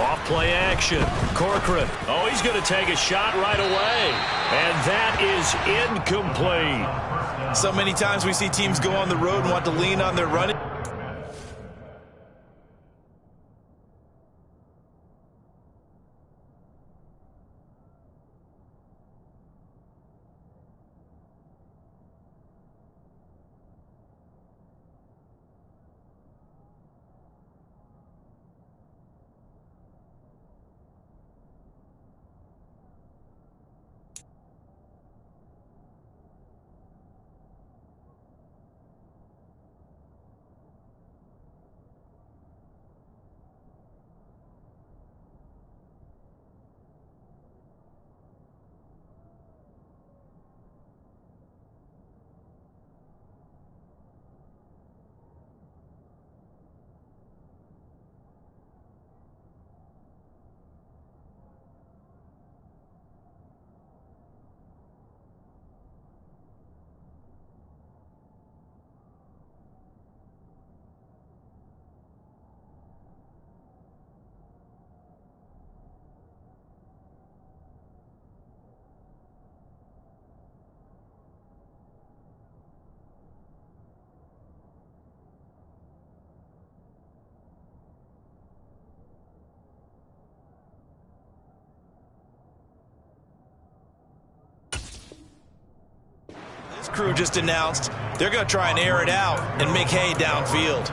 Off play action. Corcoran. Oh, he's going to take a shot right away. And that is incomplete. So many times we see teams go on the road and want to lean on their running. This crew just announced they're going to try and air it out and make hay downfield.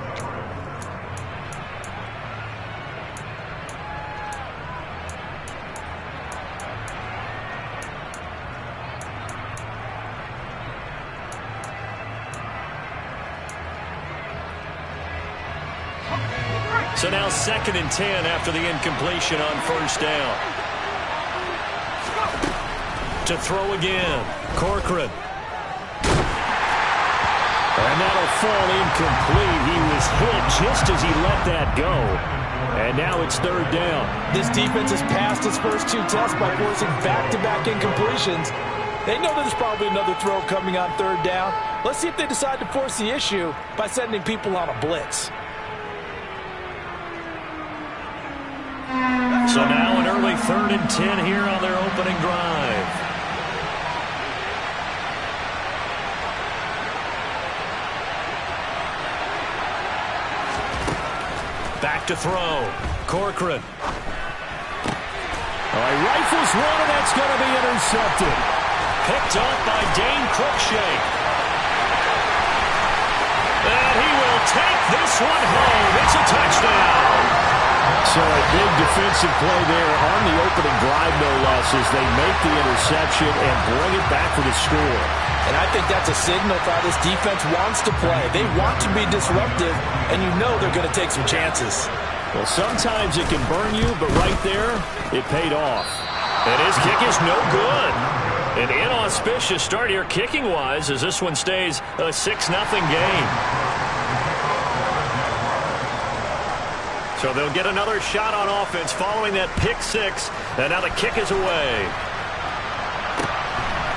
So now 2nd and 10 after the incompletion on first down. To throw again. Corcoran. And that'll fall incomplete. He was hit just as he let that go. And now it's 3rd down. This defense has passed its first 2 tests by forcing back-to-back incompletions. They know there's probably another throw coming on 3rd down. Let's see if they decide to force the issue by sending people on a blitz. So now an early 3rd and 10 here on their opening drive. Back to throw. Corcoran. Oh, he rifles one, and that's going to be intercepted. Picked up by Dane Cruikshank. And he will take this one home. It's a touchdown. So a big defensive play there on the opening drive, no less, as they make the interception and bring it back for the score. And I think that's a signal for how this defense wants to play. They want to be disruptive, and you know they're going to take some chances. Well, sometimes it can burn you, but right there, it paid off. And his kick is no good. An inauspicious start here kicking-wise as this one stays a 6-0 game. So they'll get another shot on offense following that pick 6, and now the kick is away.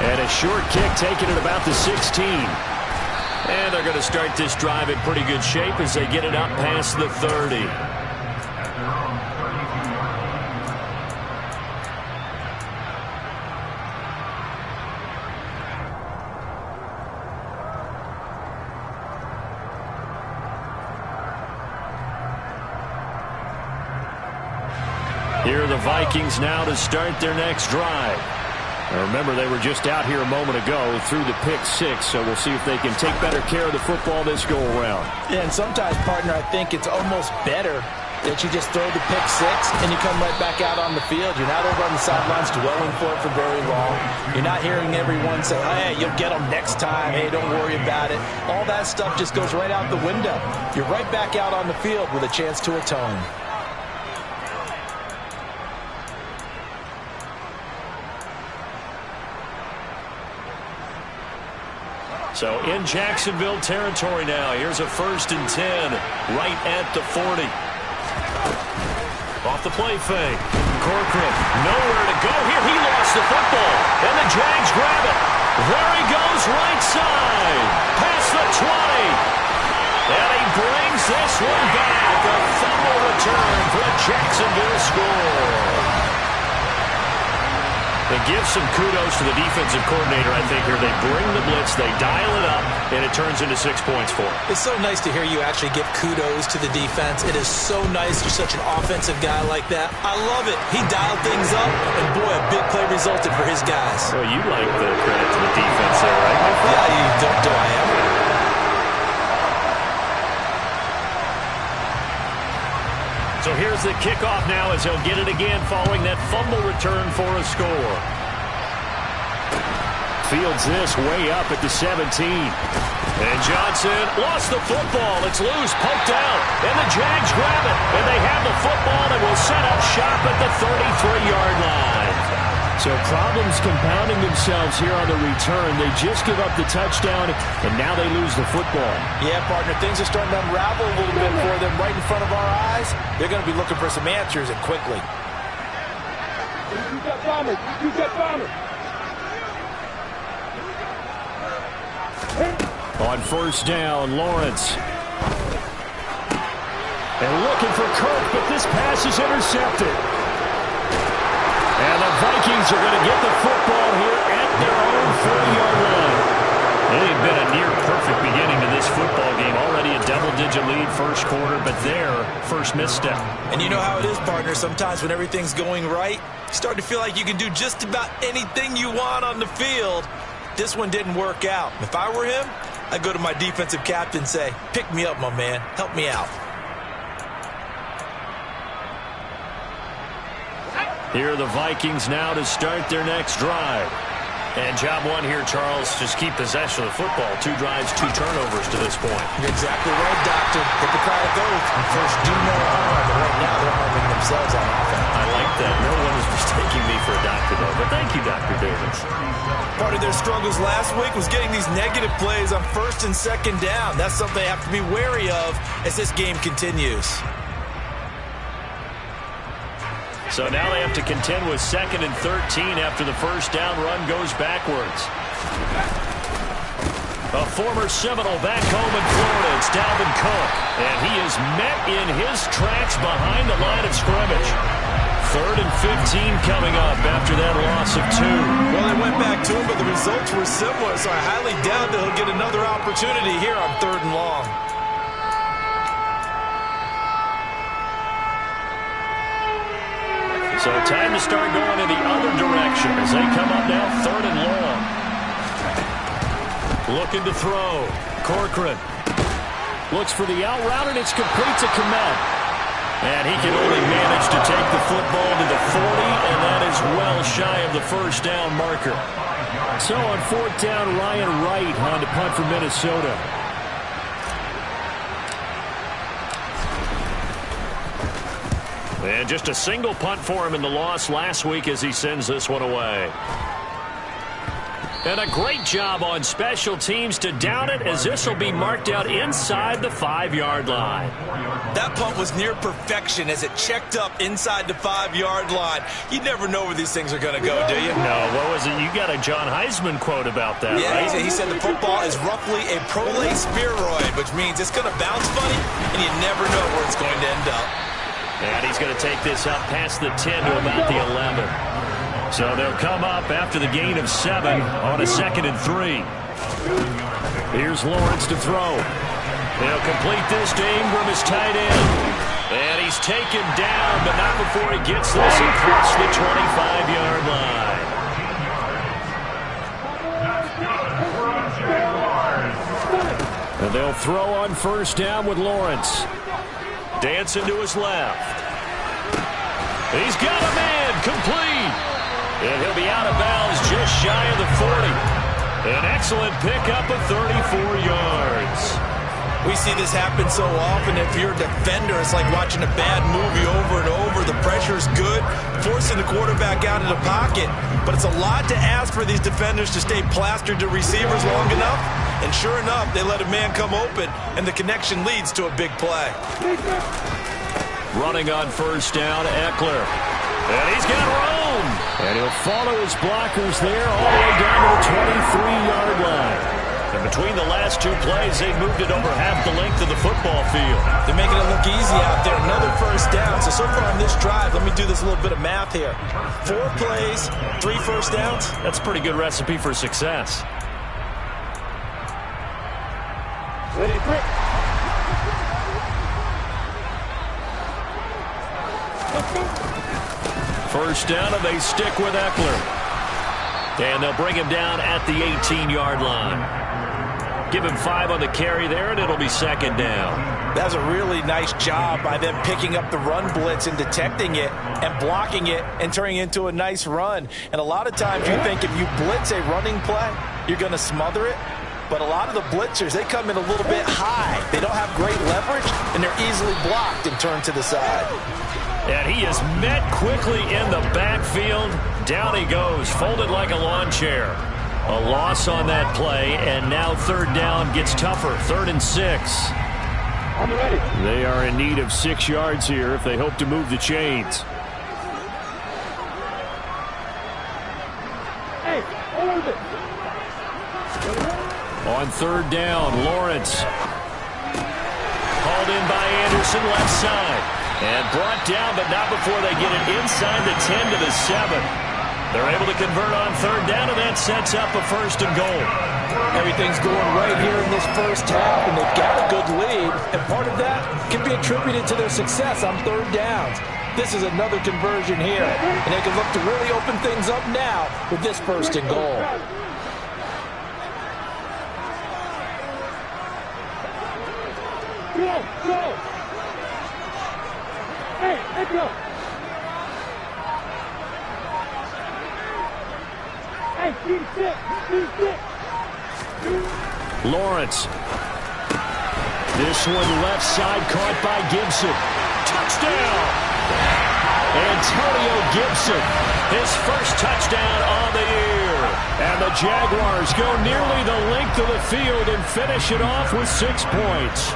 And a short kick taken at about the 16. And they're going to start this drive in pretty good shape as they get it up past the 30. Here are the Vikings now to start their next drive. Now remember, they were just out here a moment ago through the pick 6, so we'll see if they can take better care of the football this go-around. Yeah, and sometimes, partner, I think it's almost better that you just throw the pick 6 and you come right back out on the field. You're not over on the sidelines dwelling for it for very long. You're not hearing everyone say, hey, you'll get them next time. Hey, don't worry about it. All that stuff just goes right out the window. You're right back out on the field with a chance to atone. So in Jacksonville territory now. Here's a 1st and 10 right at the 40. Off the play fake. Corcoran nowhere to go here. He lost the football. And the Jags grab it. There he goes right side. Past the 20. And he brings this one back. A fumble return for a Jacksonville score. They give some kudos to the defensive coordinator, I think, here. They bring the blitz, they dial it up, and it turns into 6 points for them. It's so nice to hear you actually give kudos to the defense. It is so nice you're such an offensive guy like that. I love it. He dialed things up, and boy, a big play resulted for his guys. Well, you like the credit to the defense there, right? Yeah, you do I ever? So here's the kickoff now as he'll get it again following that fumble return for a score. Fields this way up at the 17. And Johnson lost the football. It's loose, poked out, and the Jags grab it. And they have the football and will set up shop at the 33-yard line. So problems compounding themselves here on the return. They just give up the touchdown, and now they lose the football. Yeah, partner, things are starting to unravel a little bit for them right in front of our eyes. They're going to be looking for some answers, and quickly. You got bombers. You got bombers. On first down, Lawrence. And looking for Kirk, but this pass is intercepted. And the Vikings are going to get the football here at their own 40-yard line. They've been a near-perfect beginning to this football game. Already a double-digit lead first quarter, but their first misstep. And you know how it is, partner. Sometimes when everything's going right, you start to feel like you can do just about anything you want on the field. This one didn't work out. If I were him, I'd go to my defensive captain and say, pick me up, my man. Help me out. Here are the Vikings now to start their next drive. And job one here, Charles, just keep possession of the football. 2 drives, 2 turnovers to this point. You're exactly right, Doctor. Hippocratic oath. And first, do no harm. But right now, they're harming themselves on offense. I like that. No one is mistaking me for a doctor, though. But thank you, Dr. Davis. Part of their struggles last week was getting these negative plays on first and second down. That's something they have to be wary of as this game continues. So now they have to contend with 2nd and 13 after the first down run goes backwards. A former Seminole back home in Florida. It's Dalvin Cook. And he is met in his tracks behind the line of scrimmage. 3rd and 15 coming up after that loss of 2. Well, they went back to him, but the results were similar, so I highly doubt that he'll get another opportunity here on 3rd and long. So time to start going in the other direction as they come up now 3rd and long. Looking to throw. Corcoran looks for the out route, and it's complete to Komet. And he can only manage to take the football to the 40, and that is well shy of the first down marker. So on 4th down, Ryan Wright on to punt for Minnesota. And just a single punt for him in the loss last week as he sends this one away. And a great job on special teams to down it as this will be marked out inside the 5-yard line. That punt was near perfection as it checked up inside the 5-yard line. You never know where these things are going to go, do you? No, what was it? You got a John Heisman quote about that, yeah, right? he said the football is roughly a prolate spheroid, which means it's going to bounce funny, and you never know where it's going to end up. And he's going to take this up past the 10 to about the 11. So they'll come up after the gain of 7 on a 2nd and 3. Here's Lawrence to throw. They'll complete this to Ingram, his tight end. And he's taken down, but not before he gets this across the 25-yard line. And they'll throw on first down with Lawrence. Dancing to his left. He's got a man, complete. And he'll be out of bounds just shy of the 40. An excellent pickup of 34 yards. We see this happen so often. If you're a defender, it's like watching a bad movie over and over. The pressure's good, forcing the quarterback out of the pocket. But it's a lot to ask for these defenders to stay plastered to receivers long enough. And sure enough, they let a man come open, and the connection leads to a big play. Running on first down, Eckler. And he's got room. And he'll follow his blockers there all the way down to the 23-yard line. And between the last two plays, they've moved it over half the length of the football field. They're making it look easy out there. Another first down. So far on this drive, let me do this little bit of math here. 4 plays, 3 first downs. That's a pretty good recipe for success. Ready, quick. First down, and they stick with Eckler. And they'll bring him down at the 18-yard line. Give him 5 on the carry there, and it'll be second down. That's a really nice job by them picking up the run blitz and detecting it and blocking it and turning it into a nice run. And a lot of times you think if you blitz a running play, you're going to smother it. But a lot of the blitzers, they come in a little bit high. They don't have great leverage, and they're easily blocked and turned to the side. And he is met quickly in the backfield. Down he goes, folded like a lawn chair. A loss on that play, and now third down gets tougher. 3rd and 6. I'm ready. They are in need of 6 yards here if they hope to move the chains. Hey, hold it. On 3rd down, Lawrence. Called in by Anderson, left side. And brought down, but not before they get it inside the 10 to the 7. They're able to convert on 3rd down, and that sets up a 1st and goal. Everything's going right here in this first half, and they've got a good lead. And part of that can be attributed to their success on 3rd downs. This is another conversion here, and they can look to really open things up now with this 1st and goal. Go. Hey, let's go. Hey, keep sit. Lawrence. This one left side caught by Gibson. Touchdown! Antonio Gibson, his first touchdown on the year. And the Jaguars go nearly the length of the field and finish it off with 6 points.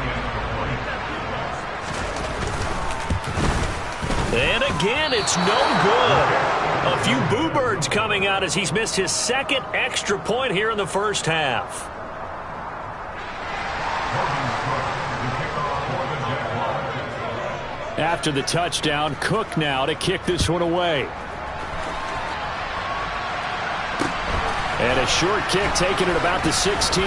And again, it's no good. A few boo birds coming out as he's missed his 2nd extra point here in the first half. After the touchdown, Cook now to kick this one away. And a short kick taken at about the 16.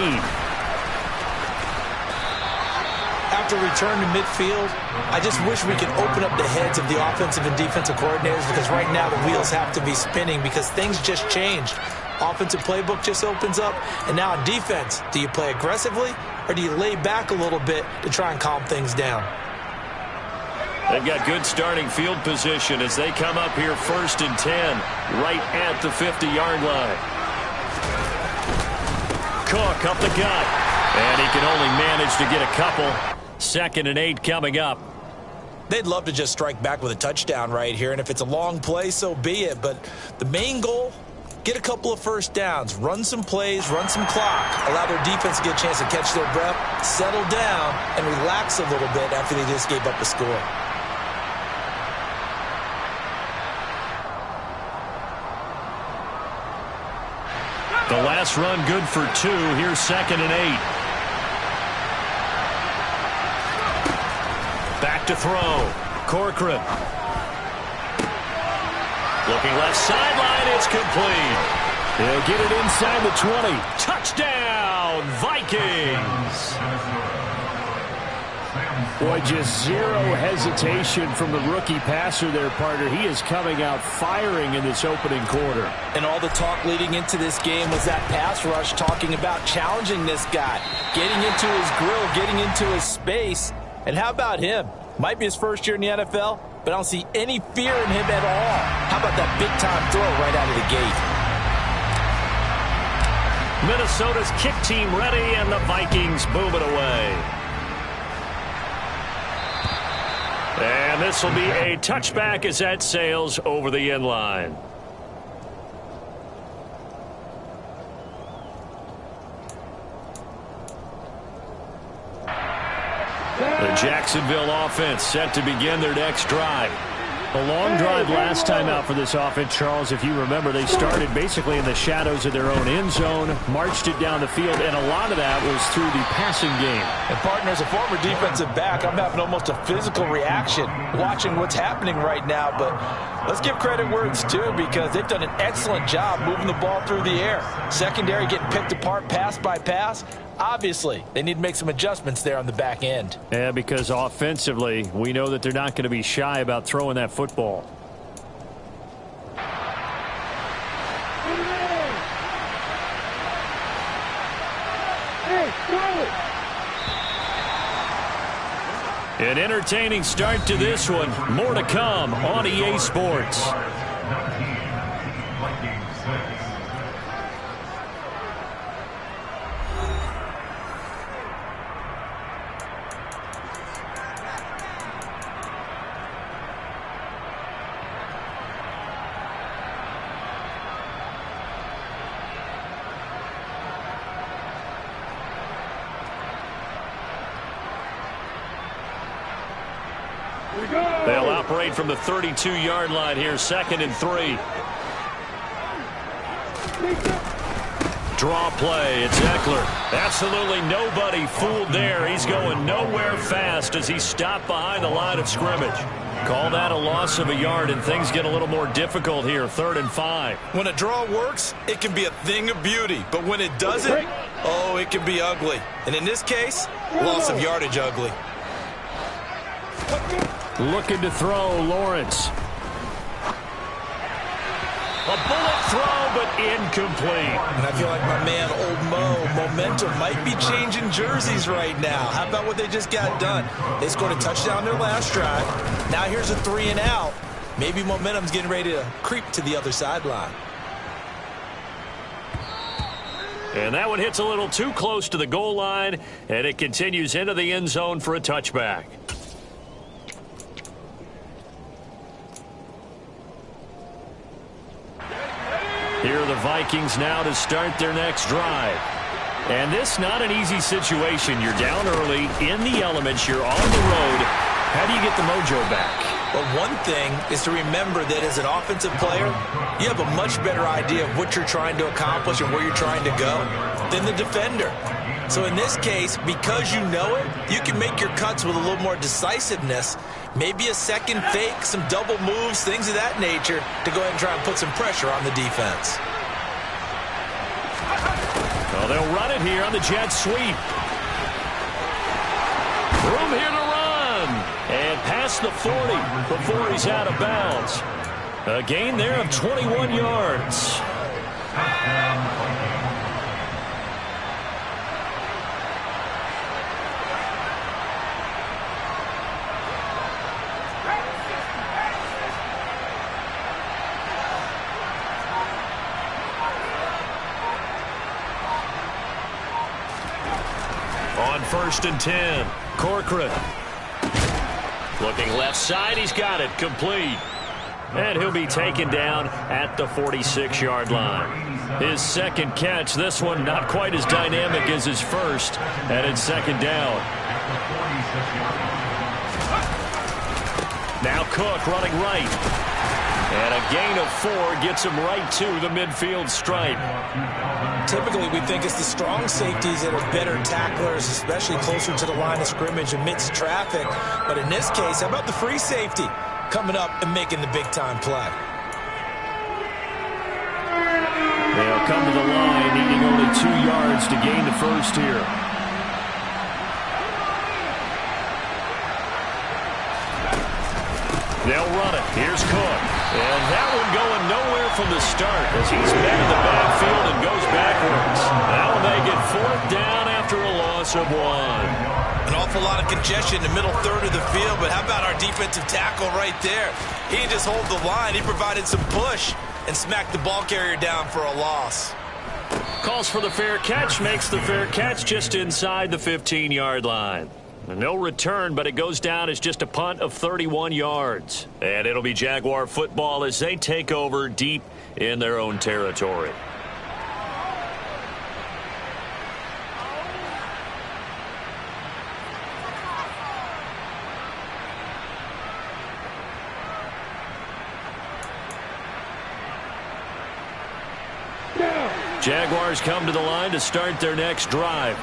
After return to midfield, I just wish we could open up the heads of the offensive and defensive coordinators, because right now the wheels have to be spinning because things just changed. Offensive playbook just opens up, and now on defense, do you play aggressively or do you lay back a little bit to try and calm things down? They've got good starting field position as they come up here 1st and 10, right at the 50-yard line. Cook up the gut, and he can only manage to get a couple. 2nd and 8 coming up. They'd love to just strike back with a touchdown right here, and if it's a long play, so be it. But the main goal, get a couple of first downs, run some plays, run some clock, allow their defense to get a chance to catch their breath, settle down, and relax a little bit after they just gave up a score. The last run good for 2. Here's 2nd and 8. Back to throw. Corcoran. Looking left sideline. It's complete. They'll get it inside the 20. Touchdown, Vikings. Boy, just zero hesitation from the rookie passer there, partner. He is coming out firing in this opening quarter. And all the talk leading into this game was that pass rush, talking about challenging this guy, getting into his grill, getting into his space. And how about him? Might be his first year in the NFL, but I don't see any fear in him at all. How about that big-time throw right out of the gate? Minnesota's kick team ready, and the Vikings boom it away. And this will be a touchback as that sails over the end line. The Jacksonville offense set to begin their next drive. A long drive last time out for this offense, Charles. If you remember, they started basically in the shadows of their own end zone, marched it down the field, and a lot of that was through the passing game. And, partner, as a former defensive back, I'm having almost a physical reaction watching what's happening right now. But let's give credit where it's due, because they've done an excellent job moving the ball through the air. Secondary getting picked apart pass by pass. Obviously, they need to make some adjustments there on the back end. Yeah, because offensively, we know that they're not going to be shy about throwing that football. An entertaining start to this one. More to come on EA Sports. They'll operate from the 32-yard line here, 2nd and 3. Draw play. It's Eckler. Absolutely nobody fooled there. He's going nowhere fast as he's stopped behind the line of scrimmage. Call that a loss of a yard, and things get a little more difficult here, 3rd and 5. When a draw works, it can be a thing of beauty. But when it doesn't, oh, it can be ugly. And in this case, loss of yardage ugly. Looking to throw, Lawrence. A bullet throw, but incomplete. And I feel like my man, Old Mo, momentum might be changing jerseys right now. How about what they just got done? They scored a touchdown their last drive. Now here's a 3 and out. Maybe momentum's getting ready to creep to the other sideline. And that one hits a little too close to the goal line, and it continues into the end zone for a touchback. Here are the Vikings now to start their next drive. And this not an easy situation. You're down early, in the elements, you're on the road. How do you get the mojo back? Well, one thing is to remember that as an offensive player, you have a much better idea of what you're trying to accomplish and where you're trying to go than the defender. So in this case, because you know it, you can make your cuts with a little more decisiveness. Maybe a second fake, some double moves, things of that nature to go ahead and try and put some pressure on the defense. Well, they'll run it here on the jet sweep. Room here to run. And past the 40 before he's out of bounds. A gain there of 21 yards. On 1st and 10, Corcoran. Looking left side, he's got it, complete. And he'll be taken down at the 46-yard line. His second catch, this one not quite as dynamic as his first, and it's 2nd down. Now Cook running right. And a gain of 4 gets him right to the midfield stripe. Typically, we think it's the strong safeties that are better tacklers, especially closer to the line of scrimmage amidst traffic. But in this case, how about the free safety coming up and making the big-time play? They'll come to the line, needing only 2 yards to gain the first here. They'll run it. Here's Cook. And that one going nowhere from the start as he's met in the backfield and goes backwards. That will make it 4th down after a loss of 1. An awful lot of congestion in the middle third of the field, but how about our defensive tackle right there? He didn't just hold the line. He provided some push and smacked the ball carrier down for a loss. Calls for the fair catch, makes the fair catch just inside the 15-yard line. No return, but it goes down as just a punt of 31 yards. And it'll be Jaguar football as they take over deep in their own territory. Jaguars come to the line to start their next drive.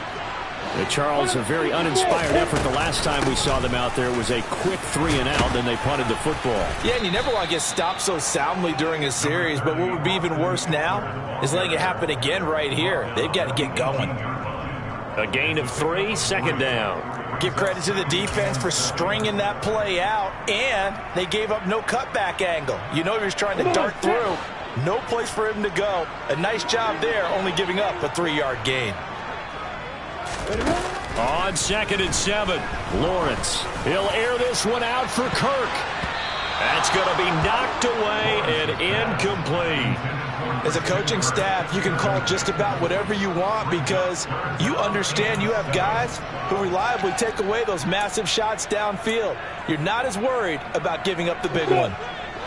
Charles, a very uninspired effort the last time we saw them out there. It was a quick 3-and-out, then they punted the football. Yeah, and you never want to get stopped so soundly during a series, but what would be even worse now is letting it happen again right here. They've got to get going. A gain of 3, second down. Give credit to the defense for stringing that play out, and they gave up no cutback angle. You know he was trying to dart through. No place for him to go. A nice job there, only giving up a 3-yard gain. On 2nd and 7, Lawrence. He'll air this one out for Kirk. That's going to be knocked away and incomplete. As a coaching staff, you can call just about whatever you want because you understand you have guys who reliably take away those massive shots downfield. You're not as worried about giving up the big one.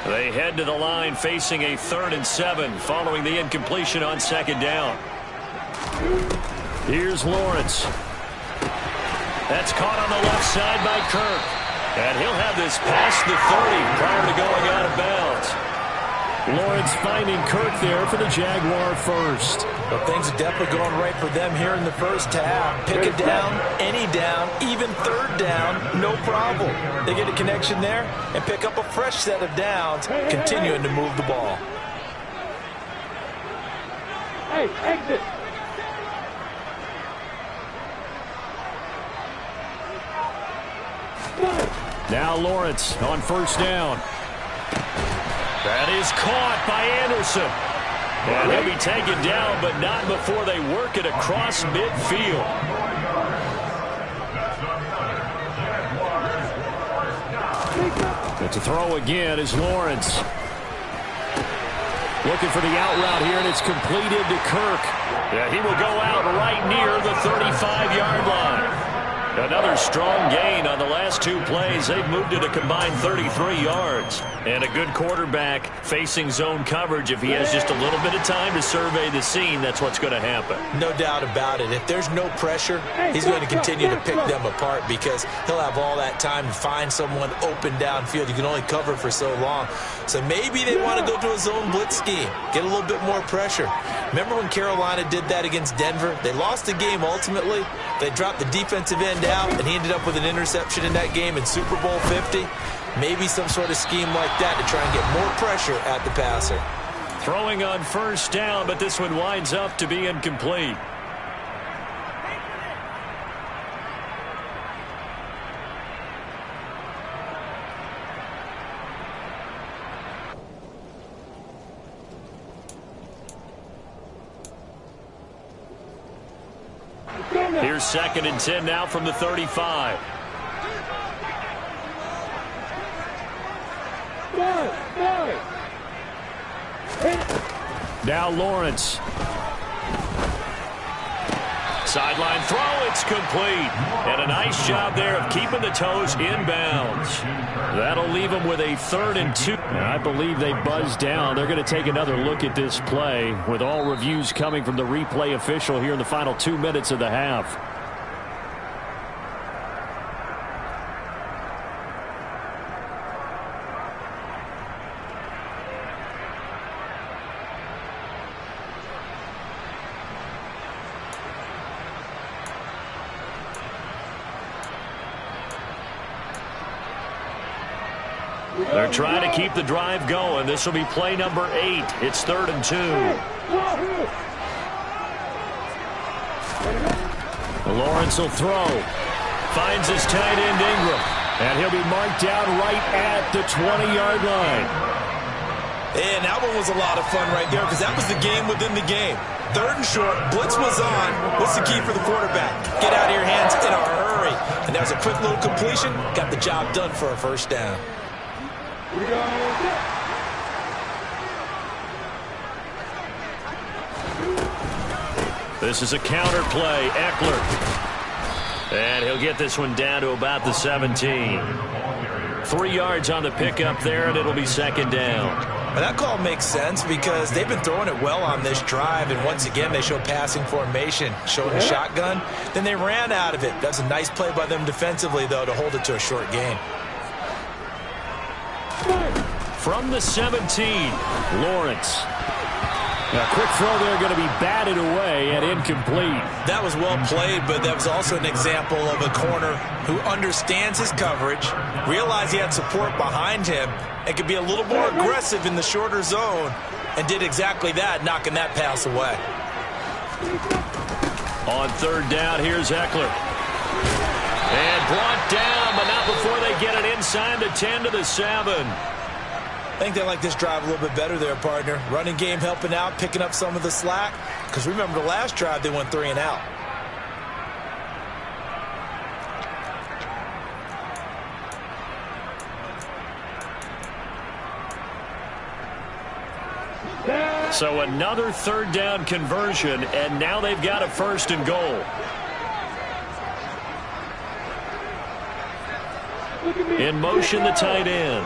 They head to the line facing a 3rd and 7 following the incompletion on 2nd down. Here's Lawrence. That's caught on the left side by Kirk. And he'll have this past the 30 prior to going out of bounds. Lawrence finding Kirk there for the Jaguar first. Well, things are definitely going right for them here in the first half. Pick a down, any down, even 3rd down, no problem. They get a connection there and pick up a fresh set of downs, continuing to move the ball. Hey, exit. Now Lawrence on 1st down. That is caught by Anderson. And he'll be taken down, but not before they work it across midfield. But to throw again is Lawrence. Looking for the out route here, and it's completed to Kirk. Yeah, he will go out right near the 35-yard line. Another strong gain on the last 2 plays. They've moved it a combined 33 yards. And a good quarterback facing zone coverage. If he has just a little bit of time to survey the scene, that's what's going to happen. No doubt about it. If there's no pressure, he's going to continue to pick them apart because he'll have all that time to find someone open downfield. You can only cover for so long. So maybe they want to go to a zone blitz scheme, get a little bit more pressure. Remember when Carolina did that against Denver? They lost the game ultimately. They dropped the defensive end out, and he ended up with an interception in that game in Super Bowl 50. Maybe some sort of scheme like that to try and get more pressure at the passer. Throwing on 1st down, but this one winds up to be incomplete. Here's 2nd and 10 now from the 35. Now Lawrence. Sideline throw, it's complete. And a nice job there of keeping the toes inbounds. That'll leave them with a 3rd and 2. And I believe they buzzed down. They're going to take another look at this play with all reviews coming from the replay official here in the final 2 minutes of the half. They're trying to keep the drive going. This will be play number 8. It's 3rd and 2. Lawrence will throw. Finds his tight end Ingram. And he'll be marked down right at the 20-yard line. And that one was a lot of fun right there because that was the game within the game. 3rd and short, blitz was on. What's the key for the quarterback? Get out of your hands in a hurry. And that was a quick little completion. Got the job done for a 1st down. This is a counter play. Eckler. And he'll get this one down to about the 17. 3 yards on the pickup there, and it'll be 2nd down. Well, that call makes sense because they've been throwing it well on this drive, and once again they show passing formation, showing a shotgun. Then they ran out of it. That's a nice play by them defensively, though, to hold it to a short gain. From the 17, Lawrence. A quick throw there going to be batted away and incomplete. That was well played, but that was also an example of a corner who understands his coverage, realized he had support behind him, and could be a little more aggressive in the shorter zone, and did exactly that, knocking that pass away. On third down, here's Eckler. And brought down, but not before they get it inside the 10 to the 7. I think they like this drive a little bit better there, partner. Running game helping out, picking up some of the slack. Because remember the last drive, they went 3 and out. So another third down conversion, and now they've got a 1st and goal. In motion, the tight end.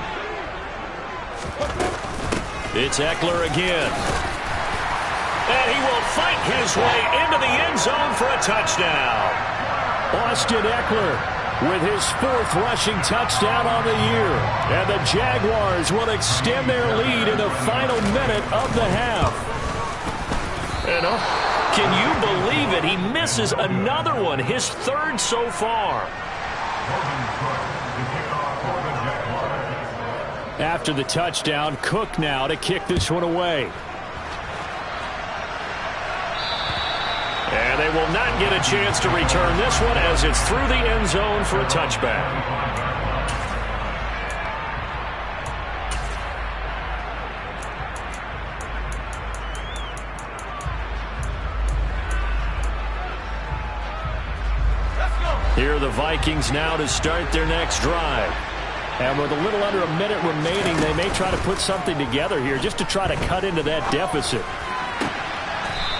It's Eckler again. And he will fight his way into the end zone for a touchdown. Austin Eckler with his 4th rushing touchdown on the year. And the Jaguars will extend their lead in the final minute of the half. And can you believe it? He misses another one, his 3rd so far. After the touchdown, Cook now to kick this one away. And they will not get a chance to return this one as it's through the end zone for a touchback. Here are the Vikings now to start their next drive. And with a little under a minute remaining, they may try to put something together here just to try to cut into that deficit.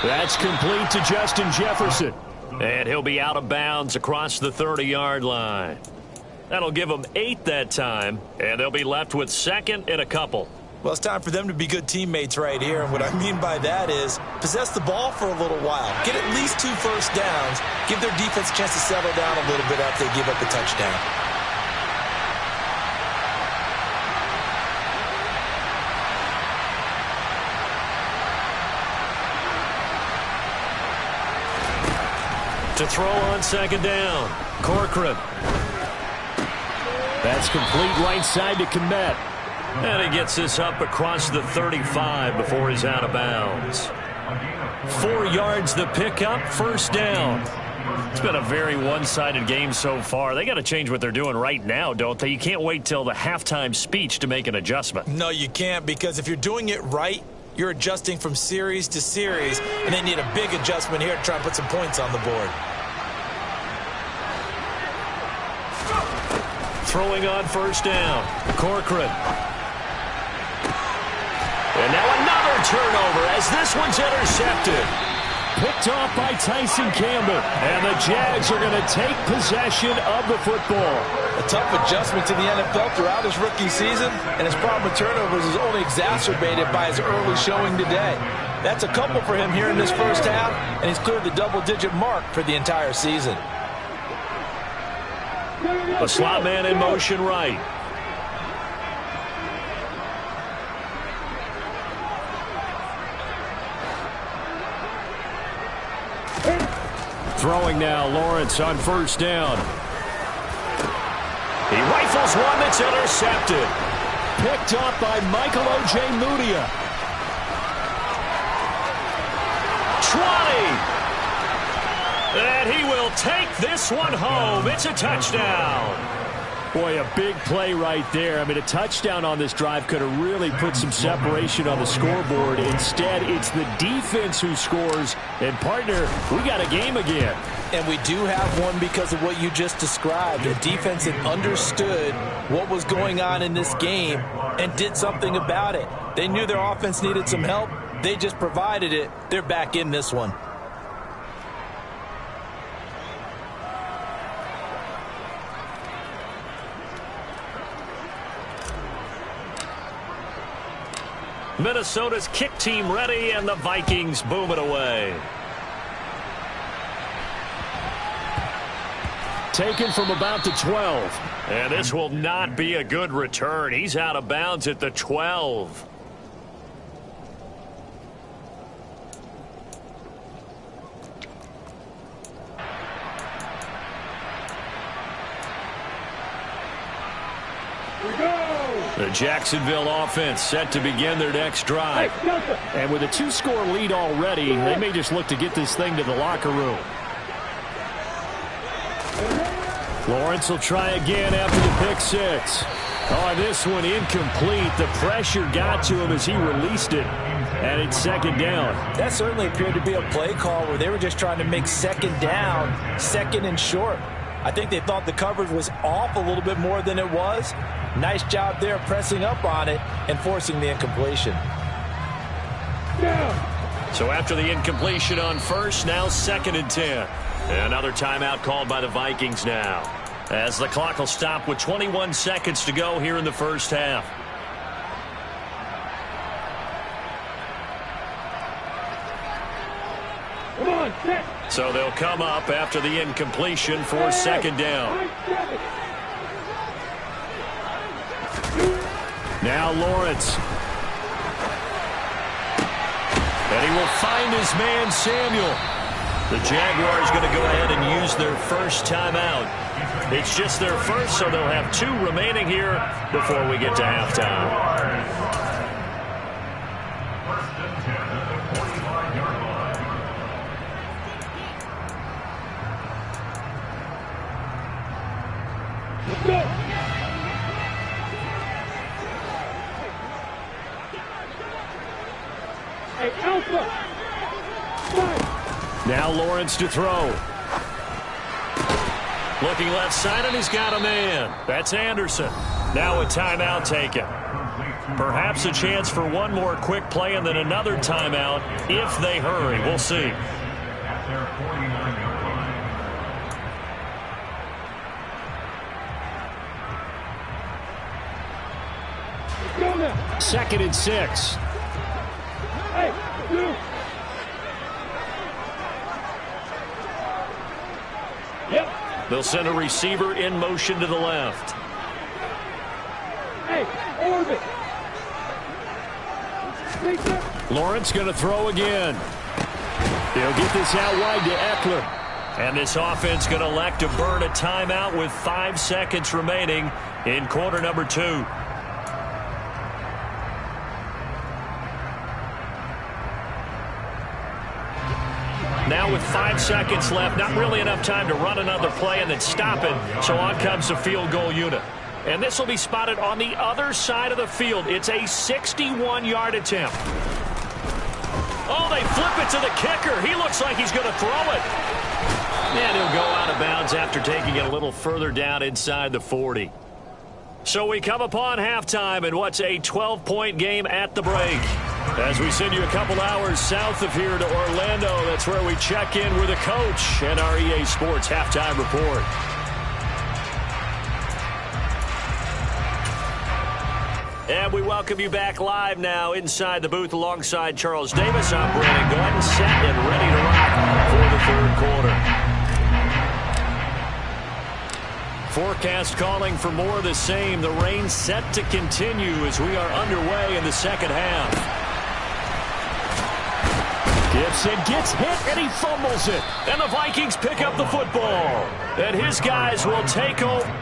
That's complete to Justin Jefferson. And he'll be out of bounds across the 30-yard line. That'll give them 8 that time, and they'll be left with 2nd and a couple. Well, it's time for them to be good teammates right here. And what I mean by that is possess the ball for a little while. Get at least 2 first downs. Give their defense a chance to settle down a little bit after they give up a touchdown. To throw on 2nd down. Corcoran. That's complete right side to Kmet. And he gets this up across the 35 before he's out of bounds. 4 yards the pickup, 1st down. It's been a very one-sided game so far. They got to change what they're doing right now, don't they? You can't wait till the halftime speech to make an adjustment. No, you can't, because if you're doing it right, you're adjusting from series to series, and they need a big adjustment here to try and put some points on the board. Throwing on 1st down. Corcoran. And now another turnover as this one's intercepted. Picked off by Tyson Campbell. And the Jags are going to take possession of the football. A tough adjustment to the NFL throughout his rookie season, and his problem with turnovers is only exacerbated by his early showing today. That's a couple for him here in this 1st half, and he's cleared the double-digit mark for the entire season. The slot man in motion right. Throwing now, Lawrence on 1st down. He rifles one that's intercepted. Picked up by Michael Ojemudia. 20. And he will take this one home. It's a touchdown. Boy, a big play right there. I mean, a touchdown on this drive could have really put some separation on the scoreboard. Instead, it's the defense who scores. And, partner, we got a game again. And we do have one because of what you just described. The defense had understood what was going on in this game and did something about it. They knew their offense needed some help. They just provided it. They're back in this one. Minnesota's kick team ready, and the Vikings boom it away. Taken from about the 12. And this will not be a good return. He's out of bounds at the 12. The Jacksonville offense set to begin their next drive. And with a 2-score lead already, they may just look to get this thing to the locker room. Lawrence will try again after the pick six. Oh, this one incomplete. The pressure got to him as he released it. And it's second down. That certainly appeared to be a play call where they were just trying to make second down, second and short. I think they thought the coverage was off a little bit more than it was. Nice job there pressing up on it and forcing the incompletion. So after the incompletion on first, now second and 10. Another timeout called by the Vikings now, as the clock will stop with 21 seconds to go here in the first half. So they'll come up after the incompletion for second down. Now Lawrence. And he will find his man Samuel. The Jaguars going to go ahead and use their first timeout. It's just their first, so they'll have 2 remaining here before we get to halftime. Now Lawrence to throw. Looking left side, and he's got a man. That's Anderson. Now a timeout taken. Perhaps a chance for one more quick play and then another timeout if they hurry. We'll see. Second and 6. They'll send a receiver in motion to the left. Lawrence going to throw again. He'll get this out wide to Eckler. And this offense going to elect to burn a timeout with 5 seconds remaining in quarter number 2. Now with 5 seconds left, not really enough time to run another play and then stop it. So on comes the field goal unit. And this will be spotted on the other side of the field. It's a 61-yard attempt. Oh, they flip it to the kicker. He looks like he's going to throw it. And he'll go out of bounds after taking it a little further down inside the 40. So we come upon halftime in what's a 12-point game at the break. As we send you a couple hours south of here to Orlando, that's where we check in with the coach and our EA Sports Halftime Report. And we welcome you back live now inside the booth alongside Charles Davis. I'm Brandon Glenn, set and ready to rock for the third quarter. Forecast calling for more of the same. The rain set to continue as we are underway in the second half. Gibson gets hit and he fumbles it. And the Vikings pick up the football. And his guys will take over.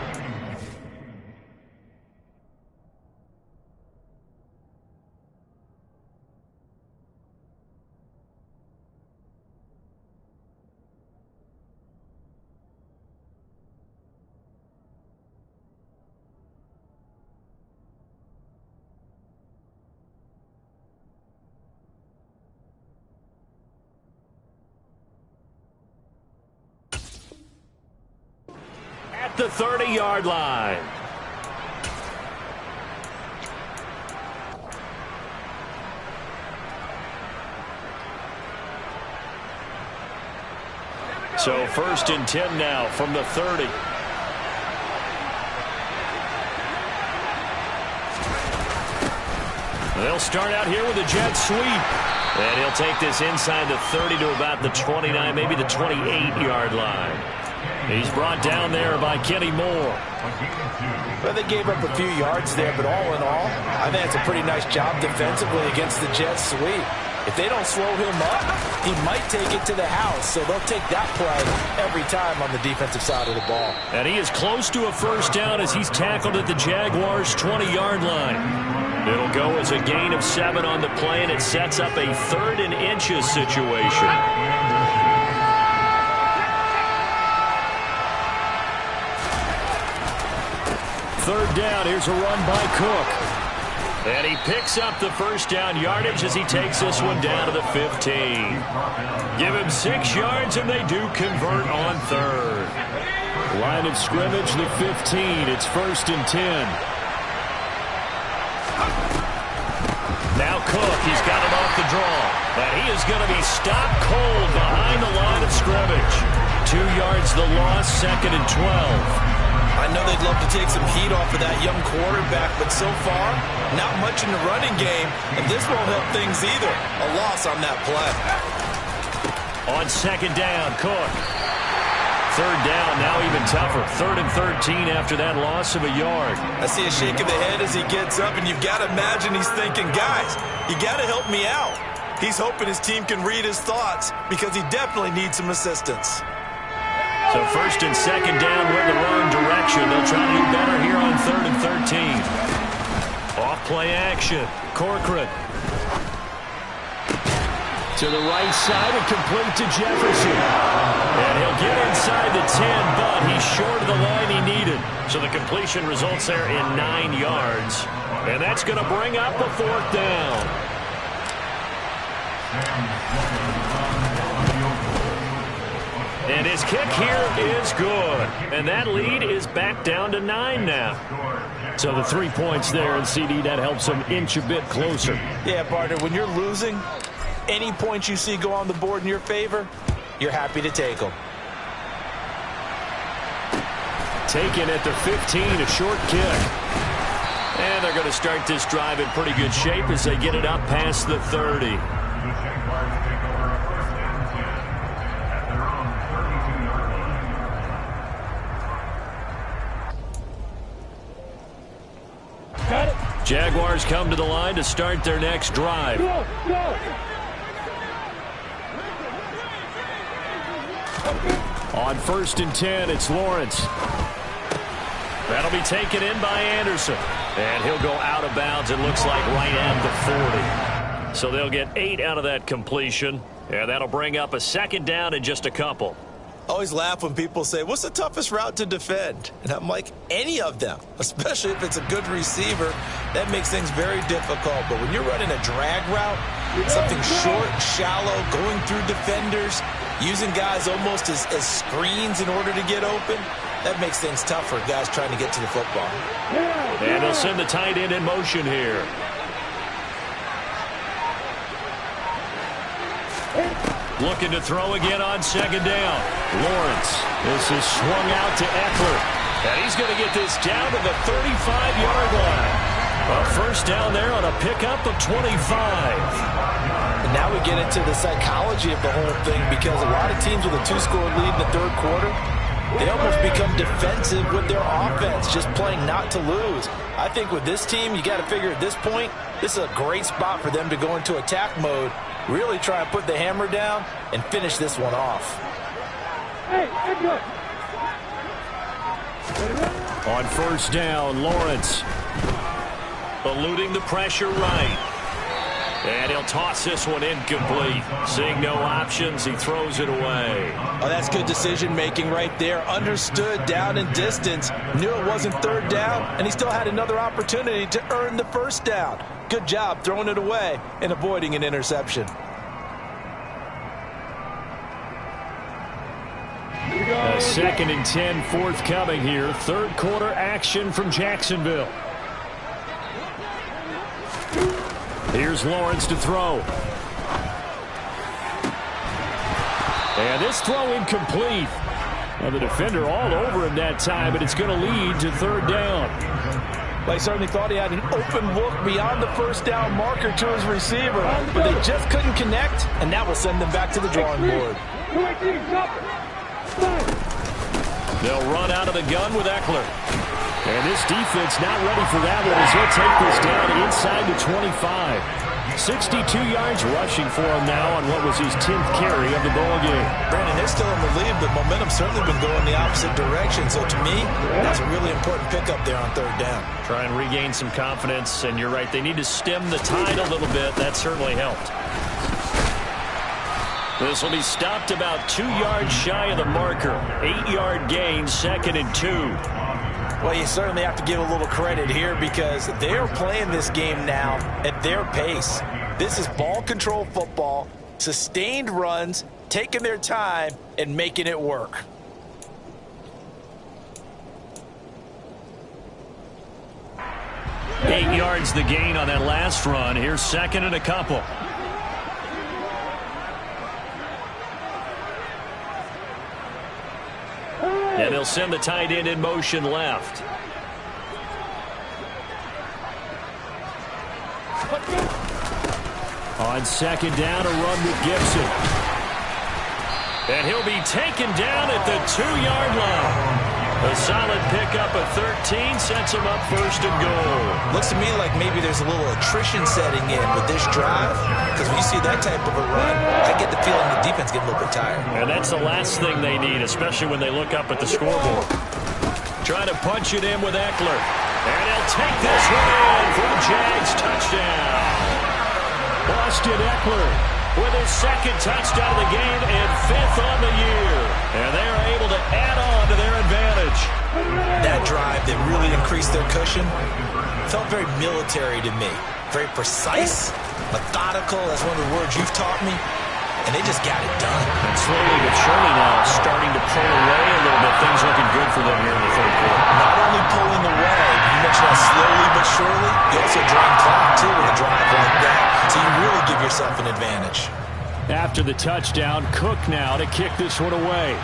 The 30-yard line. So 1st and 10 now from the 30. They'll start out here with a jet sweep. And he'll take this inside the 30 to about the 29, maybe the 28-yard line. He's brought down there by Kenny Moore. Well, they gave up a few yards there, but all in all, I think it's a pretty nice job defensively against the jet sweep. If they don't slow him up, he might take it to the house. So they'll take that play every time on the defensive side of the ball. And he is close to a first down as he's tackled at the Jaguars' 20-yard line. It'll go as a gain of 7 on the play, and it sets up a 3rd and inches situation. Third down, here's a run by Cook. And he picks up the first down yardage as he takes this one down to the 15. Give him 6 yards, and they do convert on 3rd. Line of scrimmage, the 15. It's 1st and 10. Now Cook, he's got it off the draw. And he is going to be stopped cold behind the line of scrimmage. 2 yards the loss, 2nd and 12. I know they'd love to take some heat off of that young quarterback, but so far, not much in the running game, and this won't help things either. A loss on that play. On 2nd down, Cook. 3rd down, now even tougher. 3rd and 13 after that loss of a yard. I see a shake of the head as he gets up, and you've got to imagine he's thinking, guys, you got to help me out. He's hoping his team can read his thoughts because he definitely needs some assistance. So 1st and 2nd down went the wrong direction. They'll try to do better here on 3rd and 13. Off play action. Corcoran. To the right side and complete to Jefferson. And he'll get inside the 10, but he's short of the line he needed. So the completion results there in 9 yards. And that's going to bring up a 4th down. And his kick here is good. And that lead is back down to 9 now. So the 3 points there, and CD, that helps him inch a bit closer. Yeah, partner, when you're losing, any points you see go on the board in your favor, you're happy to take them. Taken at the 15, a short kick. And they're going to start this drive in pretty good shape as they get it up past the 30. Jaguars come to the line to start their next drive. Go, go. On 1st and 10, it's Lawrence. That'll be taken in by Anderson. And he'll go out of bounds, it looks like, right at the 40. So they'll get 8 out of that completion. And that'll bring up a 2nd down in just a couple. Always laugh when people say, what's the toughest route to defend? And I'm like, any of them, especially if it's a good receiver. That makes things very difficult. But when you're running a drag route, something short, shallow, going through defenders, using guys almost as screens in order to get open, that makes things tough for guys trying to get to the football. And they'll send the tight end in motion here. Looking to throw again on 2nd down. Lawrence. This is swung out to Eckler. And he's going to get this down to the 35-yard line. A first down there on a pickup of 25. And now we get into the psychology of the whole thing, because a lot of teams with a 2-score lead in the 3rd quarter, they almost become defensive with their offense, just playing not to lose. I think with this team, you got to figure at this point, this is a great spot for them to go into attack mode, really try and put the hammer down and finish this one off. On 1st down, Lawrence eluding the pressure right. And he'll toss this one incomplete. Seeing no options, he throws it away. Oh, that's good decision-making right there. Understood down and distance. Knew it wasn't 3rd down, and he still had another opportunity to earn the 1st down. Good job throwing it away and avoiding an interception. A 2nd and 10 forthcoming here. 3rd quarter action from Jacksonville. Here's Lawrence to throw. And this throw incomplete. Now the defender all over him that time, but it's going to lead to 3rd down. Well, he certainly thought he had an open look beyond the 1st down marker to his receiver, but they just couldn't connect, and that will send them back to the drawing board. They'll run out of the gun with Eckler. And this defense not ready for that one as he'll take this down inside the 25. 62 yards rushing for him now on what was his 10th carry of the ball game. Brandon, they're still in the lead, but momentum's certainly been going the opposite direction. So to me, that's a really important pickup there on third down. Try and regain some confidence, and you're right, they need to stem the tide a little bit. That certainly helped. This will be stopped about 2 yards shy of the marker. 8-yard gain, 2nd and 2. Well, you certainly have to give a little credit here because they're playing this game now at their pace. This is ball control football, sustained runs, taking their time, and making it work. Eight yards the gain on that last run. Here's 2nd and a couple. And they'll send the tight end in motion left. On 2nd down, a run with Gibson. And he'll be taken down at the 2-yard line. A solid pickup of 13 sets him up 1st and goal. Looks to me like maybe there's a little attrition setting in with this drive, because when you see that type of a run, I get the feeling the defense getting a little bit tired. And that's the last thing they need, especially when they look up at the scoreboard. Trying to punch it in with Eckler. And he'll take this one in for a Jags touchdown. Austin Eckler with his 2nd touchdown of the game and 5th on the year. And they are able to add on to their advantage. That drive that really increased their cushion felt very military to me. Very precise, methodical. That's one of the words you've taught me. And they just got it done. And slowly but surely now starting to pull away a little bit. Things looking good for them here in the 3rd quarter. Not only pulling away, but you mentioned that slowly but surely. You also drain clock, too, with a drive like that. So you really give yourself an advantage. After the touchdown, Cook now to kick this one away.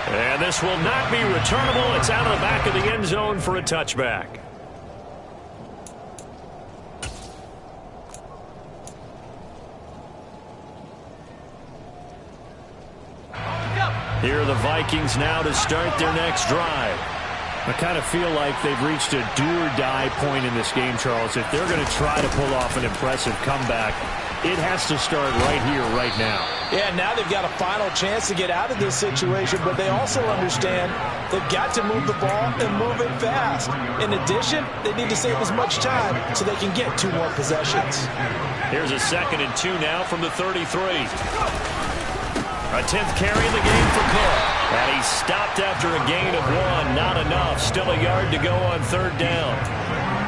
And this will not be returnable. It's out of the back of the end zone for a touchback. Here are the Vikings now to start their next drive. I kind of feel like they've reached a do-or-die point in this game, Charles. If they're going to try to pull off an impressive comeback, it has to start right here, right now. Yeah, now they've got a final chance to get out of this situation, but they also understand they've got to move the ball and move it fast. In addition, they need to save as much time so they can get 2 more possessions. Here's a 2nd and 2 now from the 33. A 10th carry in the game for Cook. And he's stopped after a gain of 1. Not enough. Still a yard to go on 3rd down.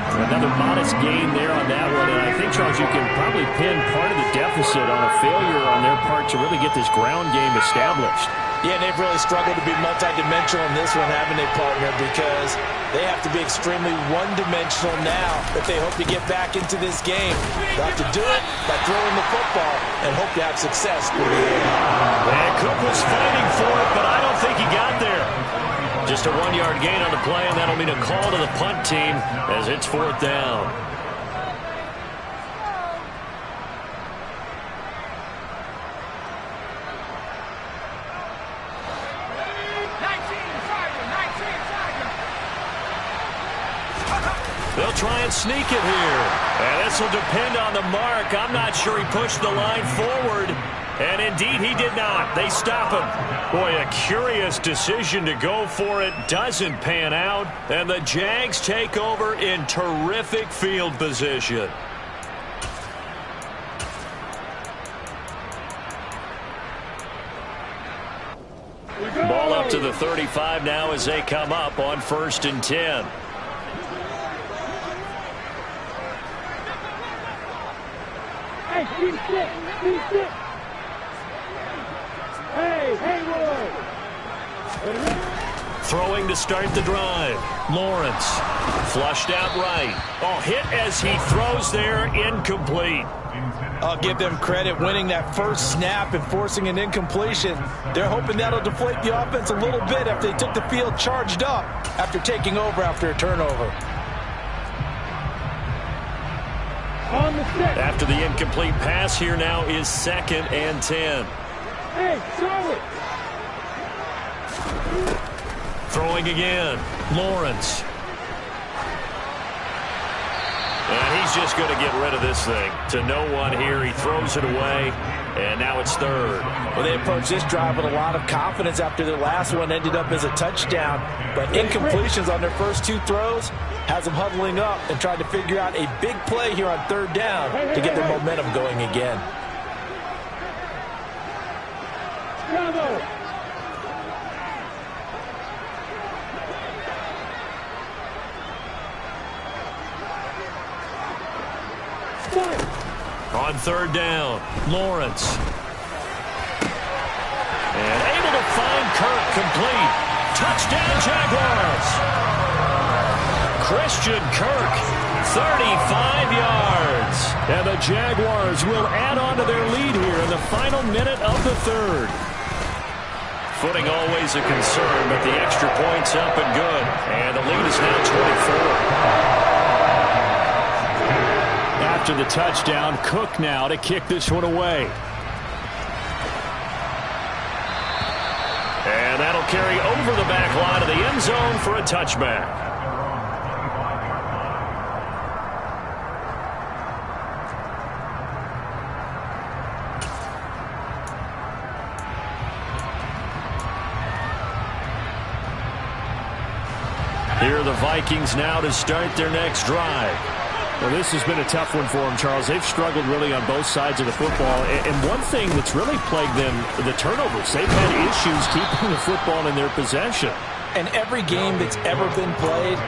Another modest gain there on that one. And I think, Charles, you can probably pin part of the deficit on a failure on their part to really get this ground game established. Yeah, and they've really struggled to be multidimensional in this one, haven't they, partner? Because they have to be extremely one-dimensional now if they hope to get back into this game. They'll have to do it by throwing the football and hope to have success with the air. And Cook was fighting for it, but I don't think he got there. Just a 1-yard gain on the play, and that'll mean a call to the punt team as it's 4th down. They'll try and sneak it here. And this will depend on the mark. I'm not sure he pushed the line forward. And indeed, he did not. They stop him. Boy, a curious decision to go for it. Doesn't pan out. And the Jags take over in terrific field position. Ball up to the 35 now as they come up on 1st and 10. Hey, keep stick. Keep stick. Hey, Haywood. Throwing to start the drive. Lawrence flushed out right. Oh, hit as he throws there, incomplete. I'll give them credit winning that first snap and forcing an incompletion. They're hoping that'll deflate the offense a little bit after they took the field charged up after taking over after a turnover. After the incomplete pass, here now is 2nd and 10. Hey, throw it. Throwing again. Lawrence. And he's just going to get rid of this thing. To no one here. He throws it away, and now it's third. Well, they approached this drive with a lot of confidence after their last one ended up as a touchdown. But incompletions on their first two throws has them huddling up and trying to figure out a big play here on third down to get their momentum going again. On third down, Lawrence. And able to find Kirk, complete. Touchdown, Jaguars. Christian Kirk, 35 yards. And the Jaguars will add on to their lead here in the final minute of the third. Footing always a concern, but the extra point's up and good. And the lead is now 24. After the touchdown, Cook now to kick this one away. And that'll carry over the back line of the end zone for a touchback. Here are the Vikings now to start their next drive. Well, this has been a tough one for them, Charles. They've struggled really on both sides of the football. And one thing that's really plagued them, the turnovers. They've had issues keeping the football in their possession. And every game that's ever been played,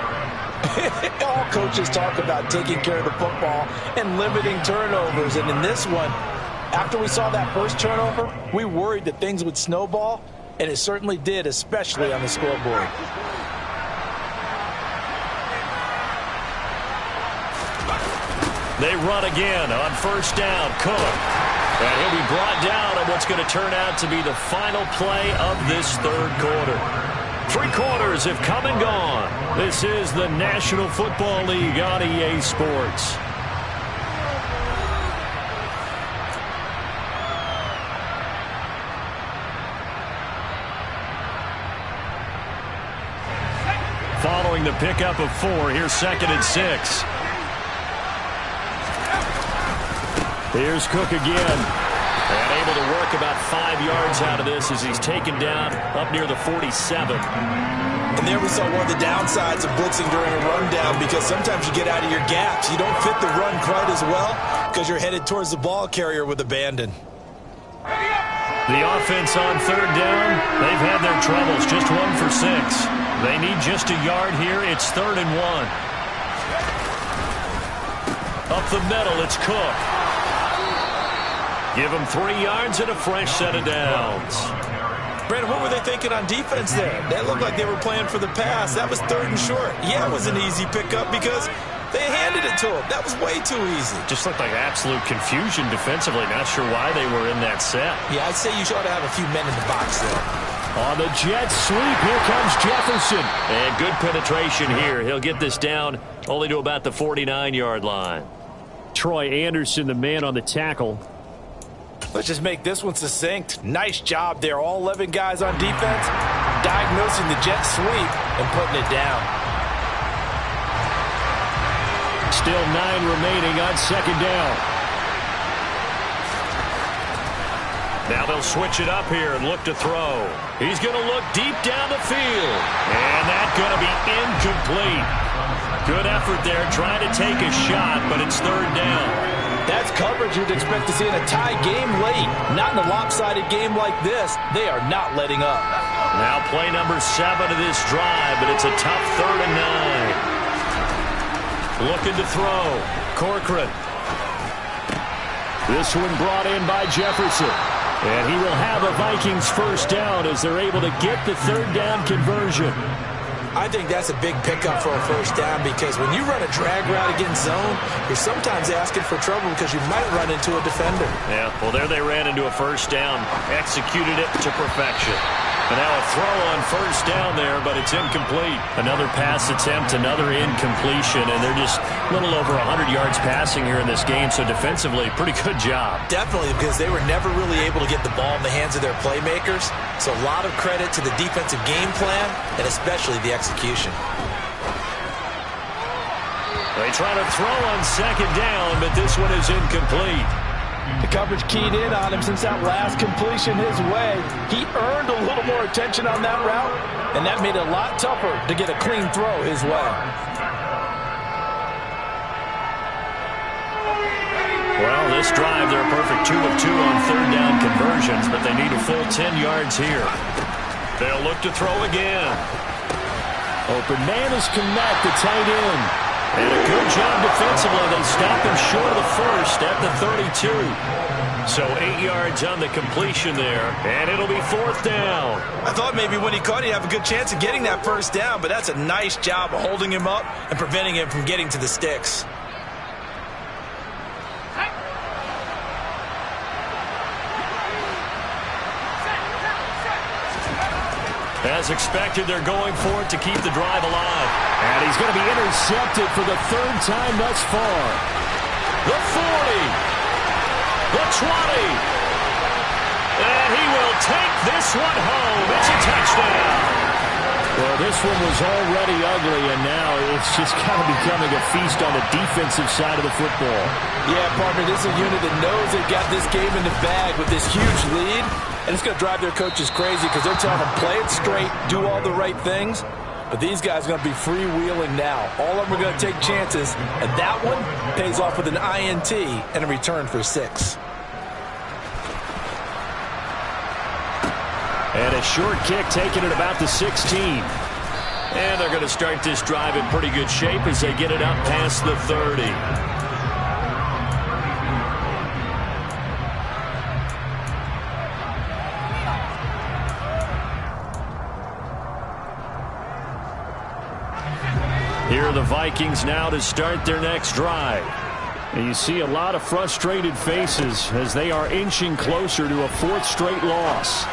all coaches talk about taking care of the football and limiting turnovers. And in this one, after we saw that first turnover, we worried that things would snowball, and it certainly did, especially on the scoreboard. They run again on first down. Cook. And he'll be brought down on what's going to turn out to be the final play of this third quarter. 3 quarters have come and gone. This is the National Football League on EA Sports. Following the pickup of 4, here's 2nd and 6. Here's Cook again. And able to work about 5 yards out of this as he's taken down up near the 47. And there we saw one of the downsides of blitzing during a rundown, because sometimes you get out of your gaps. You don't fit the run quite as well because you're headed towards the ball carrier with abandon. The offense on third down, they've had their troubles. Just 1 for 6. They need just a yard here. It's 3rd and 1. Up the middle, it's Cook. Give him 3 yards and a fresh set of downs. Brandon, what were they thinking on defense there? That looked like they were playing for the pass. That was 3rd and short. Yeah, it was an easy pickup because they handed it to him. That was way too easy. Just looked like absolute confusion defensively. Not sure why they were in that set. Yeah, I'd say you ought to have a few men in the box there. On the jet sweep, here comes Jefferson. And good penetration here. He'll get this down only to about the 49-yard line. Troy Anderson, the man on the tackle. Let's just make this one succinct. Nice job there. All 11 guys on defense diagnosing the jet sweep and putting it down. Still 9 remaining on 2nd down. Now they'll switch it up here and look to throw. He's going to look deep down the field. And that's going to be incomplete. Good effort there trying to take a shot, but it's 3rd down. That's coverage you'd expect to see in a tie game late. Not in a lopsided game like this. They are not letting up. Now play number 7 of this drive, but it's a tough 3rd and 9. Looking to throw. Corcoran. This one brought in by Jefferson. And he will have a Vikings first down as they're able to get the 3rd down conversion. I think that's a big pickup for a first down, because when you run a drag route against zone, you're sometimes asking for trouble because you might run into a defender. Yeah, well, there they ran into a first down, executed it to perfection. And now a throw on first down there, but it's incomplete. Another pass attempt, another incompletion, and they're just a little over 100 yards passing here in this game, so defensively, pretty good job. Definitely, because they were never really able to get the ball in the hands of their playmakers, so a lot of credit to the defensive game plan and especially the execution. They try to throw on second down, but this one is incomplete. The coverage keyed in on him since that last completion his way. He earned a little more attention on that route, and that made it a lot tougher to get a clean throw his way. Well, this drive, they're a perfect 2 of 2 on third down conversions, but they need a full 10 yards here. They'll look to throw again. Open man is connect, the tight end. And a good job defensively. They stop him short of the first at the 32. So 8 yards on the completion there, and it'll be fourth down. I thought maybe when he caught it, he'd have a good chance of getting that first down, but that's a nice job of holding him up and preventing him from getting to the sticks. As expected, they're going for it to keep the drive alive. And he's going to be intercepted for the third time thus far. The 40. The 20. And he will take this one home. It's a touchdown. Well, this one was already ugly, and now it's just kind of becoming a feast on the defensive side of the football. Yeah, partner, this is a unit that knows they've got this game in the bag with this huge lead, and it's going to drive their coaches crazy because they're telling them, play it straight, do all the right things. But these guys are going to be freewheeling now. All of them are going to take chances, and that one pays off with an INT and a return for 6. And a short kick taken at about the 16. And they're going to start this drive in pretty good shape as they get it up past the 30. Here are the Vikings now to start their next drive. And you see a lot of frustrated faces as they are inching closer to a 4th straight loss.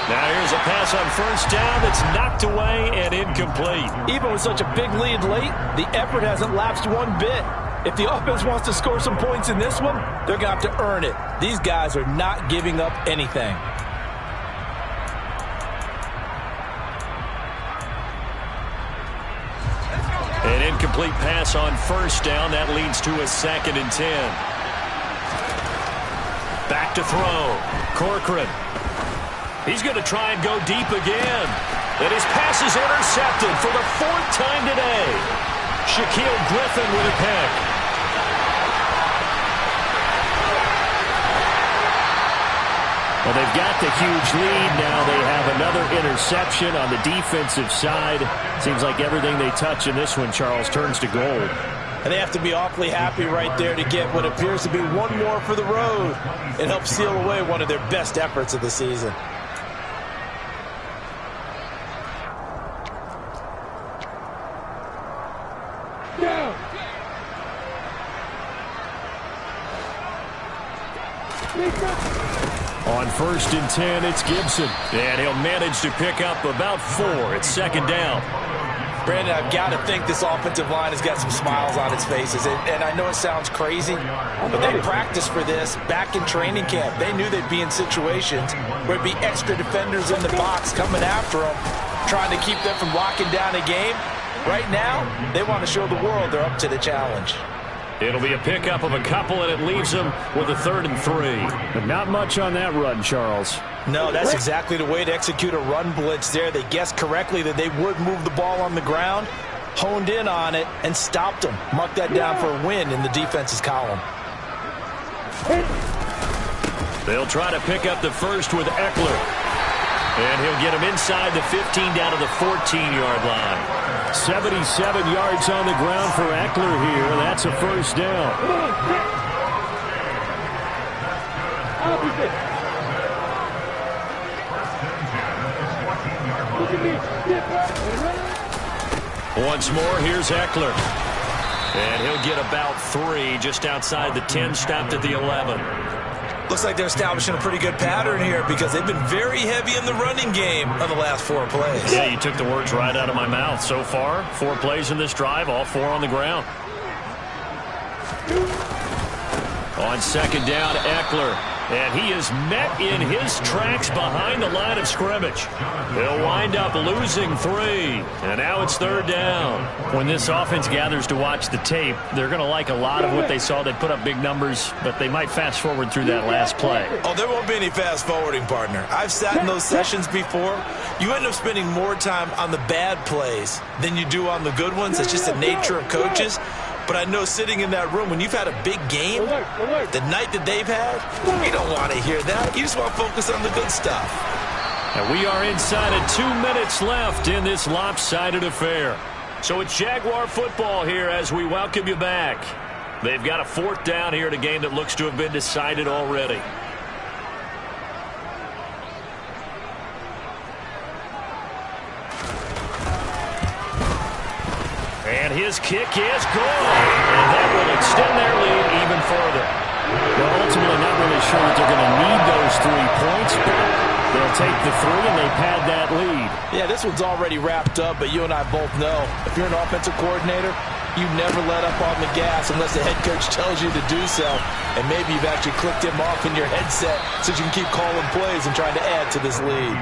Now here's a pass on first down that's knocked away and incomplete. Even with such a big lead late, the effort hasn't lapsed one bit. If the offense wants to score some points in this one, they're going to have to earn it. These guys are not giving up anything. An incomplete pass on first down. That leads to a 2nd and 10. Back to throw. Corcoran. He's going to try and go deep again. And his pass is intercepted for the 4th time today. Shaquille Griffin with a pick. Well, they've got the huge lead. Now they have another interception on the defensive side. Seems like everything they touch in this one, Charles, turns to gold. And they have to be awfully happy right there to get what appears to be one more for the road. It helps seal away one of their best efforts of the season. On 1st and 10, it's Gibson. And he'll manage to pick up about 4. It's 2nd down. Brandon, I've got to think this offensive line has got some smiles on its faces. And I know it sounds crazy, but they practiced for this back in training camp. They knew they'd be in situations where it'd be extra defenders in the box coming after them, trying to keep them from locking down a game. Right now, they want to show the world they're up to the challenge. It'll be a pickup of a couple, and it leaves them with a 3rd and 3. But not much on that run, Charles. No, that's exactly the way to execute a run blitz there. They guessed correctly that they would move the ball on the ground, honed in on it, and stopped them. Mark that down for a win in the defense's column. They'll try to pick up the first with Eckler. And he'll get him inside the 15 down to the 14-yard line. 77 yards on the ground for Eckler here. That's a first down. Once more, here's Eckler. And he'll get about 3 just outside the 10, stopped at the 11. Looks like they're establishing a pretty good pattern here because they've been very heavy in the running game on the last 4 plays. Yeah, you took the words right out of my mouth. So far, 4 plays in this drive, all 4 on the ground. On 2nd down, Eckler. And he is met in his tracks behind the line of scrimmage. He'll wind up losing 3. And now it's 3rd down. When this offense gathers to watch the tape, they're going to like a lot of what they saw. They put up big numbers, but they might fast forward through that last play. Oh, there won't be any fast forwarding, partner. I've sat in those sessions before. You end up spending more time on the bad plays than you do on the good ones. It's just the nature of coaches. But I know sitting in that room, when you've had a big game, the night that they've had, you don't want to hear that. You just want to focus on the good stuff. And we are inside of 2 minutes left in this lopsided affair. So it's Jaguar football here as we welcome you back. They've got a 4th down here in a game that looks to have been decided already. And his kick is good. And that will extend their lead even further. Well, ultimately, not really sure that they're going to need those 3 points, but they'll take the 3 and they pad that lead. Yeah, this one's already wrapped up, but you and I both know if you're an offensive coordinator, you never let up on the gas unless the head coach tells you to do so. And maybe you've actually clicked him off in your headset so you can keep calling plays and trying to add to this lead.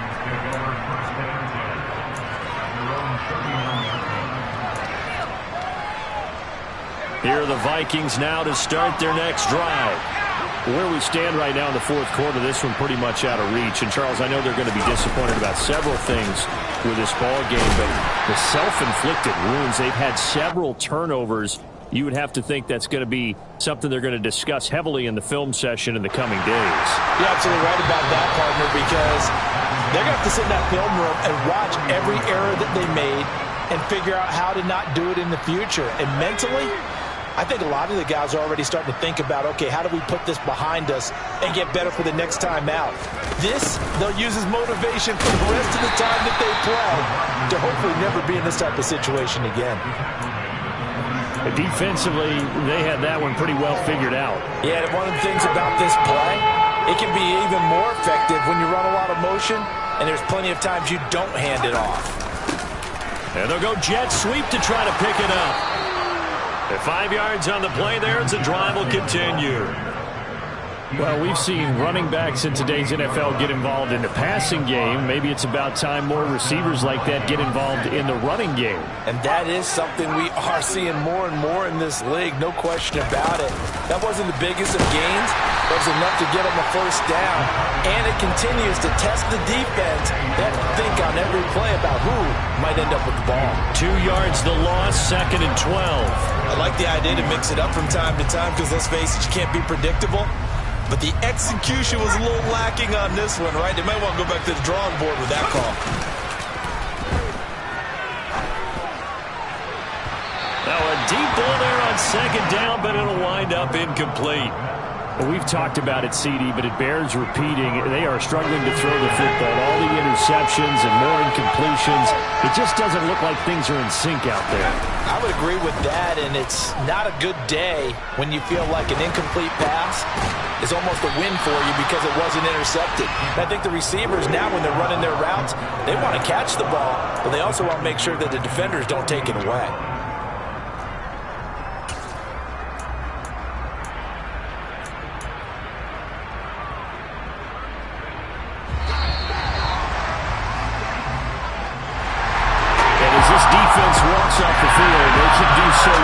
Here are the Vikings now to start their next drive. Where we stand right now in the 4th quarter, this one pretty much out of reach. And, Charles, I know they're going to be disappointed about several things with this ball game, but the self-inflicted wounds, they've had several turnovers. You would have to think that's going to be something they're going to discuss heavily in the film session in the coming days. You're absolutely right about that, partner, because they're going to have to sit in that film room and watch every error that they made and figure out how to not do it in the future. And mentally, I think a lot of the guys are already starting to think about, okay, how do we put this behind us and get better for the next time out? This, they'll use as motivation for the rest of the time that they play to hopefully never be in this type of situation again. Defensively, they had that one pretty well figured out. Yeah, and one of the things about this play, it can be even more effective when you run a lot of motion and there's plenty of times you don't hand it off. And they'll go jet sweep to try to pick it up. At 5 yards on the play there, and the drive will continue. Well, we've seen running backs in today's NFL get involved in the passing game. Maybe it's about time more receivers like that get involved in the running game. And that is something we are seeing more and more in this league, no question about it. That wasn't the biggest of gains, but it was enough to get them a 1st down. And it continues to test the defense. They have to think on every play about who might end up with the ball. 2 yards the loss, 2nd and 12. I like the idea to mix it up from time to time because, let's face it, you can't be predictable. But the execution was a little lacking on this one, right? They might want to go back to the drawing board with that call. Now a deep ball there on 2nd down, but it'll wind up incomplete. Well, we've talked about it, CD, but it bears repeating. They are struggling to throw the football. All the interceptions and more incompletions. It just doesn't look like things are in sync out there. I would agree with that, and it's not a good day when you feel like an incomplete pass is almost a win for you because it wasn't intercepted. And I think the receivers now, when they're running their routes, they want to catch the ball, but they also want to make sure that the defenders don't take it away. Defense walks off the field. They should do so